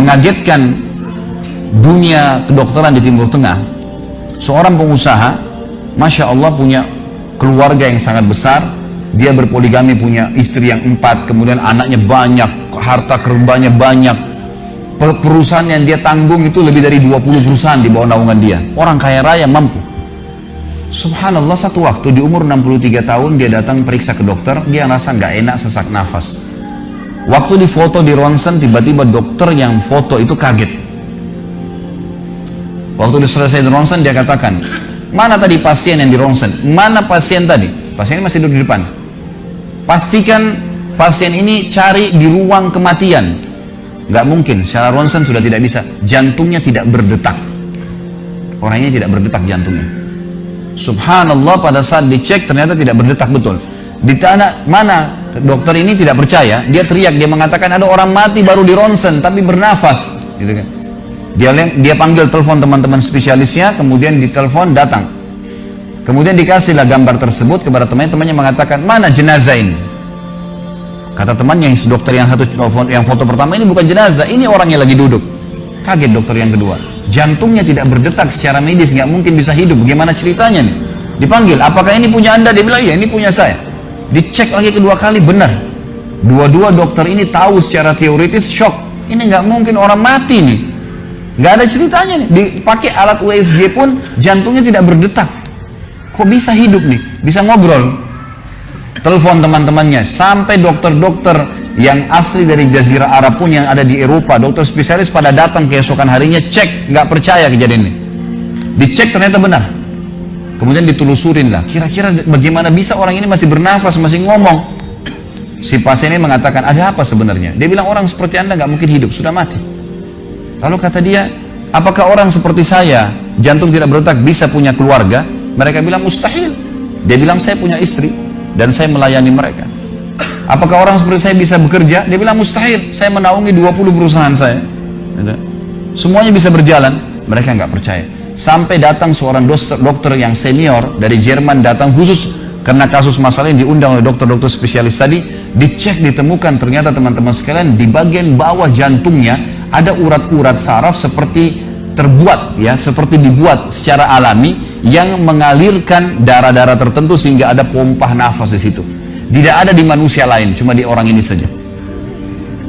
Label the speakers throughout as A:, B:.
A: mengagetkan dunia kedokteran di Timur Tengah. Seorang pengusaha, Masya Allah, punya keluarga yang sangat besar. Dia berpoligami, punya istri yang 4, kemudian anaknya banyak, harta kerbanya banyak. Perusahaan yang dia tanggung itu lebih dari 20 perusahaan di bawah naungan dia. Orang kaya raya, mampu. Subhanallah, satu waktu di umur 63 tahun dia datang periksa ke dokter. Dia rasa nggak enak, sesak nafas. Waktu difoto di ronsen, tiba-tiba dokter yang foto itu kaget. Waktu selesai di ronsen, dia katakan, mana tadi pasien yang di ronsen? Mana pasien tadi? Pasien masih duduk di depan. Pastikan pasien ini cari di ruang kematian. Nggak mungkin, secara ronsen sudah tidak bisa. Jantungnya tidak berdetak. Orangnya tidak berdetak jantungnya. Subhanallah, pada saat dicek ternyata tidak berdetak betul. Di tanah mana dokter ini tidak percaya, dia teriak, dia mengatakan ada orang mati baru di ronsen tapi bernafas, gitu kan. Dia panggil telepon teman-teman spesialisnya, kemudian ditelepon datang. Kemudian dikasihlah gambar tersebut kepada temannya mengatakan, mana jenazah ini? Kata temannya, dokter yang satu yang foto pertama, ini bukan jenazah, ini orang yang lagi duduk. Kaget dokter yang kedua, jantungnya tidak berdetak secara medis, nggak mungkin bisa hidup. Bagaimana ceritanya nih? Dipanggil, apakah ini punya Anda? Dia bilang, iya ini punya saya. Dicek lagi kedua kali, benar. Dua-dua dokter ini tahu secara teoritis, shock. Ini nggak mungkin orang mati nih. Nggak ada ceritanya nih. Dipakai alat USG pun jantungnya tidak berdetak. Kok bisa hidup nih? Bisa ngobrol. Telepon teman-temannya. Sampai dokter-dokter yang asli dari Jazirah Arab pun yang ada di Eropa, dokter spesialis pada datang keesokan harinya, cek, nggak percaya kejadian ini. Dicek ternyata benar. Kemudian ditelusurin lah, kira-kira bagaimana bisa orang ini masih bernafas, masih ngomong. Si pasien ini mengatakan, ada apa sebenarnya? Dia bilang, orang seperti Anda nggak mungkin hidup, sudah mati. Lalu kata dia, apakah orang seperti saya, jantung tidak berdetak, bisa punya keluarga? Mereka bilang, mustahil. Dia bilang, saya punya istri, dan saya melayani mereka. Apakah orang seperti saya bisa bekerja? Dia bilang, mustahil, saya menaungi 20 perusahaan saya. Semuanya bisa berjalan. Mereka nggak percaya. Sampai datang seorang dokter yang senior dari Jerman, datang khusus karena kasus masalah ini, diundang oleh dokter-dokter spesialis tadi. Dicek, ditemukan ternyata teman-teman sekalian, di bagian bawah jantungnya ada urat-urat saraf seperti terbuat, ya, seperti dibuat secara alami yang mengalirkan darah-darah tertentu sehingga ada pompa nafas di situ. Tidak ada di manusia lain, cuma di orang ini saja.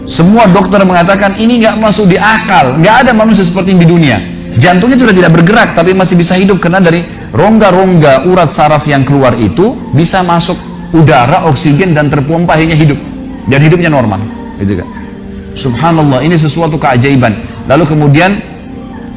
A: Semua dokter mengatakan ini nggak masuk di akal, nggak ada manusia seperti ini di dunia. Jantungnya sudah tidak bergerak tapi masih bisa hidup karena dari rongga-rongga urat saraf yang keluar itu bisa masuk udara, oksigen, dan terpompa, akhirnya hidup dan hidupnya normal, gitu kan. Subhanallah, ini sesuatu keajaiban. Lalu kemudian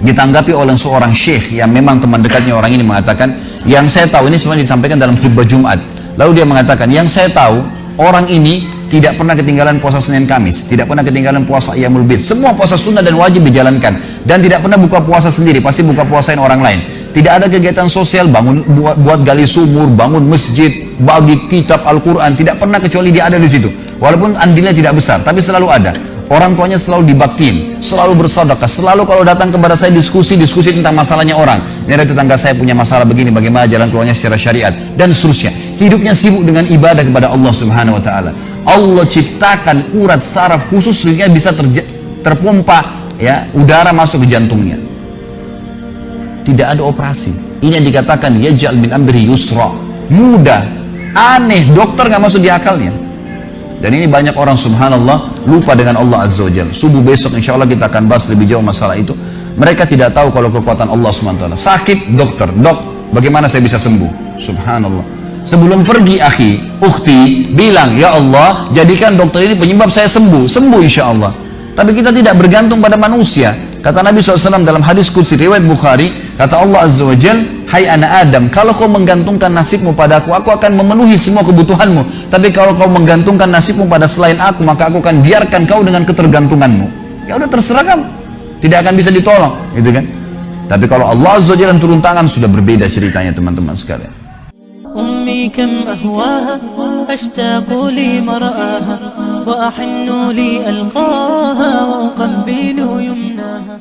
A: ditanggapi oleh seorang syekh yang memang teman dekatnya orang ini, mengatakan, yang saya tahu, ini semuanya disampaikan dalam khutbah Jumat. Lalu dia mengatakan, yang saya tahu, orang ini tidak pernah ketinggalan puasa Senin Kamis, tidak pernah ketinggalan puasa Ayyamul Bid, semua puasa sunnah dan wajib dijalankan, dan tidak pernah buka puasa sendiri, pasti buka puasain orang lain. Tidak ada kegiatan sosial, bangun buat gali sumur, bangun masjid, bagi kitab Al-Quran, tidak pernah kecuali dia ada di situ. Walaupun andilnya tidak besar, tapi selalu ada. Orang tuanya selalu dibaktiin, selalu bersedekah, selalu kalau datang kepada saya diskusi tentang masalahnya orang. Ini ada tetangga saya punya masalah begini, bagaimana jalan keluarnya secara syariat, dan seterusnya. Hidupnya sibuk dengan ibadah kepada Allah Subhanahu Wa Taala. Allah ciptakan urat saraf khusus sehingga bisa terpompa, ya, udara masuk ke jantungnya. Tidak ada operasi. Ini yang dikatakan yaj'al min amri yusra, mudah, aneh, dokter nggak masuk di akalnya. Dan ini banyak orang subhanallah lupa dengan Allah Azza wa Jalla. Subuh besok insya Allah kita akan bahas lebih jauh masalah itu. Mereka tidak tahu kalau kekuatan Allah Subhanahu wa Ta'ala. Sakit, dokter, dok, bagaimana saya bisa sembuh? Subhanallah. Sebelum pergi akhi, ukhti, bilang, ya Allah, jadikan dokter ini penyebab saya sembuh insya Allah. Tapi kita tidak bergantung pada manusia. Kata Nabi SAW dalam hadis qudsi riwayat Bukhari, kata Allah Azza wa Jal, hai anak Adam, kalau kau menggantungkan nasibmu padaku, aku akan memenuhi semua kebutuhanmu. Tapi kalau kau menggantungkan nasibmu pada selain aku, maka aku akan biarkan kau dengan ketergantunganmu. Ya udah, terserah kamu, tidak akan bisa ditolong, gitu kan. Tapi kalau Allah Azza wa Jal turun tangan, sudah berbeda ceritanya teman-teman sekalian.
B: أمي كم أهواها أشتاق لمرآها وأحن لألقاها وأقبل يمناها.